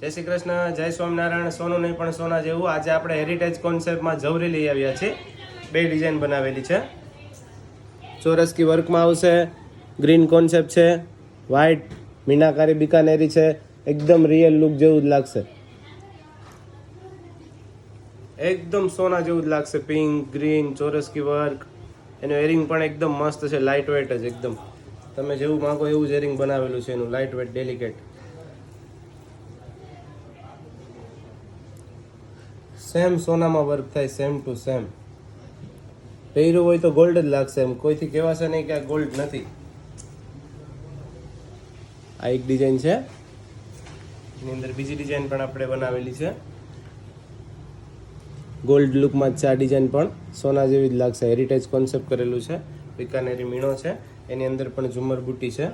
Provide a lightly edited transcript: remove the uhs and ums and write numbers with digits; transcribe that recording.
જય શ્રી કૃષ્ણ, જય સ્વામિનારાયણ. સોનું નહીં પણ સોના જેવું. આજે આપણે હેરિટેજ કોન્સેપ્ટમાં જવરી લઈ આવ્યા છીએ. બે ડિઝાઇન બનાવેલી છે. ચોરસ કી વર્કમાં આવશે, ગ્રીન કોન્સેપ્ટ છે, વ્હાઇટ મીનાકારી બિકાનેરી છે. એકદમ રિયલ લુક જેવું જ લાગશે, એકદમ સોના જેવું જ લાગશે. પિંક, ગ્રીન, ચોરસ કી વર્ક. એનું એરિંગ પણ એકદમ મસ્ત છે, લાઇટ વેટ જ એકદમ. તમે જેવું માંગો એવું જ એરિંગ બનાવેલું છે એનું, લાઇટ વેટ, ડેલિકેટ. સેમ સોનામાં વર્ક થાય, સેમ ટુ સેમ. પહેર્યું હોય તો ગોલ્ડ જ લાગશે, એમ કોઈથી કહેવાશે નહીં કે આ ગોલ્ડ નથી. આ એક ડિઝાઇન છે. એની અંદર બીજી ડિઝાઇન પણ આપણે બનાવેલી છે. ગોલ્ડ લુકમાં જ છે આ ડિઝાઇન, પણ સોના જેવી જ લાગશે. હેરિટેજ કોન્સેપ્ટ કરેલું છે, બિકાનેરી મીણો છે. એની અંદર પણ ઝુમર બુટી છે.